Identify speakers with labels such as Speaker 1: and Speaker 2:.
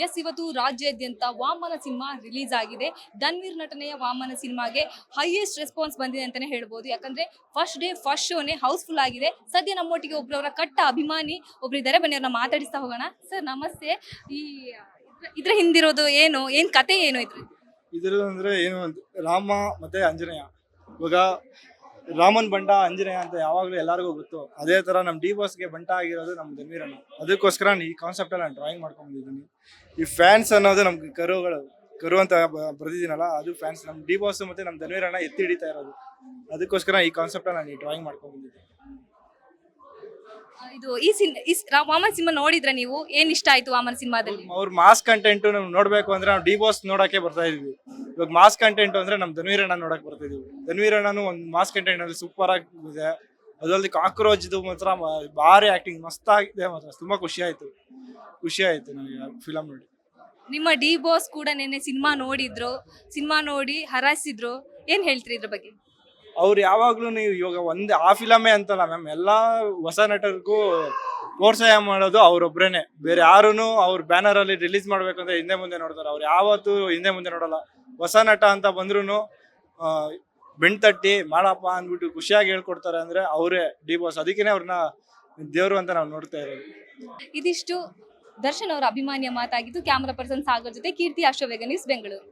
Speaker 1: S, ಇವತ್ತು ರಾಜ್ಯಾದ್ಯಂತ Vamana cinema release ಆಗಿದೆ. ಧನ್ವೀರ್ ನಟನೆಯ ವಾಮನ ಸಿನಿಮಾಗೆ ಹೈಯೆಸ್ಟ್ ರೆಸ್ಪಾನ್ಸ್ ಬಂದಿದೆ ಅಂತಾನೆ ಹೇಳ್ಬೋದು. ಯಾಕಂದ್ರೆ ಫಸ್ಟ್ ಡೇ ಫಸ್ಟ್ ಶೋನೇ ಹೌಸ್ಫುಲ್ ಆಗಿದೆ. ಸದ್ಯ ನಮ್ಮೊಟ್ಟಿಗೆ ಒಬ್ಬರವರ ಕಟ್ಟ ಅಭಿಮಾನಿ ಒಬ್ರಿದ್ದಾರೆ, ಬನ್ನಿ ಅವ್ರನ್ನ ಮಾತಾಡಿಸ್ತಾ ಹೋಗೋಣ. ಸರ್ ನಮಸ್ತೆ. ಈ ಇದ್ರ ಹಿಂದಿರೋದು ಏನ್ ಕತೆ ಏನು
Speaker 2: ಇದ್ರ ಅಂದ್ರೆ ಏನು ರಾಮ ಮತ್ತೆ ಆಂಜನೇಯ. ಇವಾಗ ರಾಮನ್ ಬಂಟ ಆಂಜನೇಯ ಅಂತ ಯಾವಾಗ್ಲೂ ಎಲ್ಲರಿಗೂ ಗೊತ್ತು. ಅದೇ ತರ ನಮ್ ಡಿ ಬಾಸ್ಗೆ ಬಂಟ ಆಗಿರೋದು ನಮ್ ಧನ್ವೀರಣ್ಣ. ಅದಕ್ಕೋಸ್ಕರ ಈ ಕಾನ್ಸೆಪ್ಟ್ ನಾನು ಡ್ರಾಯಿಂಗ್ ಮಾಡ್ಕೊಂಡಿದ್ದೀನಿ. ಈ ಫ್ಯಾನ್ಸ್ ಅನ್ನೋದು ನಮ್ಗೆ ಕರು ಅಂತ ಬರ್ದಿದ್ದೀನಲ್ಲ, ಅದು ಫ್ಯಾನ್ಸ್ ನಮ್ ಡಿ ಬಾಸ್ ಮತ್ತೆ ನಮ್ ಧನ್ವೀರಣ್ಣ ಎತ್ತಿ ಹಿಡಿತಾ ಇರೋದು. ಅದಕ್ಕೋಸ್ಕರ ಈ ಕಾನ್ಸೆಪ್ಟ್ ನಾನು ಈ ಡ್ರಾಯಿಂಗ್ ಮಾಡ್ಕೊಂಡಿದ್ದೀನಿ.
Speaker 1: ಇದು ವಾಮನ ಸಿನಿಮಾ ನೋಡಿದ್ರೆ ನೀವು ಏನ್ ಇಷ್ಟ ಆಯ್ತು ವಾಮನ ಸಿನಿಮಾದಲ್ಲಿ?
Speaker 2: ಅವ್ರ ಮಾಸ್ ಕಂಟೆಂಟ್ ನಾವು ನೋಡ್ಬೇಕು ಅಂದ್ರೆ ನಾವು ಡಿ ಬಾಸ್ ನೋಡಕ್ಕೆ ಬರ್ತಾ ಇದೀವಿ. ಇವಾಗ ಮಾಸ್ ಕಂಟೆಂಟ್ ಅಂದ್ರೆ ನಮ್ ಧನ್ವೀರಣ್ಣ ನೋಡಕ್ ಬರ್ತಾ ಇದೀವಿ. ಧನ್ವೀರಣ್ಣನು ಒಂದ್ ಮಾಸ್ ಕಂಟೆಂಟ್ ಅಲ್ಲಿ ಸೂಪರ್ ಆಗಿದೆ. ಅದರಲ್ಲಿ ಕಾಕ್ರೋಚ್ ಮಾತ್ರ ಭಾರಿ ಆಕ್ಟಿಂಗ್ ಮಸ್ತ್ ಆಗಿದೆ. ಮಾತ್ರ ತುಂಬಾ ಖುಷಿ ಆಯ್ತು ನನಗೆ ಫಿಲಂ ನೋಡಿ.
Speaker 1: ನಿಮ್ಮ ಡಿ ಬಾಸ್ ಕೂಡ ನಿನ್ನೆ ಸಿನಿಮಾ ನೋಡಿ ಹರಾಸಿದ್ರು, ಏನ್ ಹೇಳ್ತೀರಿ ಇದ್ರ ಬಗ್ಗೆ?
Speaker 2: ಅವ್ರು ಯಾವಾಗ್ಲೂ ನೀವು ಇವಾಗ ಆ ಫಿಲಮೇ ಅಂತಲ್ಲ ಮ್ಯಾಮ್, ಎಲ್ಲಾ ಹೊಸ ನಟರಿಗೂ ಪ್ರೋತ್ಸಾಹ ಮಾಡೋದು ಅವ್ರೊಬ್ರೇನೆ. ಬೇರೆ ಯಾರುನು ಅವ್ರ ಬ್ಯಾನರ್ ಅಲ್ಲಿ ರಿಲೀಸ್ ಮಾಡ್ಬೇಕಂತ ಹಿಂದೆ ಮುಂದೆ ನೋಡ್ತಾರೆ. ಅವ್ರು ಯಾವತ್ತೂ ಹಿಂದೆ ಮುಂದೆ ನೋಡಲ್ಲ. ಹೊಸ ನಟ ಅಂತ ಬಂದ್ರು ಬೆಣ್ ತಟ್ಟಿ ಮಾಡಪ್ಪ ಅಂದ್ಬಿಟ್ಟು ಖುಷಿಯಾಗಿ ಹೇಳ್ಕೊಡ್ತಾರೆ ಅಂದ್ರೆ ಅವರೇ ಡಿ ಬಾಸ್. ಅದಕ್ಕೇನೆ ಅವ್ರನ್ನ ದೇವ್ರು ಅಂತ ನಾವು ನೋಡ್ತಾ ಇರೋದು.
Speaker 1: ಇದಿಷ್ಟು ದರ್ಶನ್ ಅವರ ಅಭಿಮಾನಿಯ ಮಾತಾಗಿದ್ದು. ಕ್ಯಾಮರಾ ಪರ್ಸನ್ ಸಾಗರ್ ಜೊತೆ ಕೀರ್ತಿ, ಅಶ್ವವೇಗ ನ್ಯೂಸ್, ಬೆಂಗಳೂರು.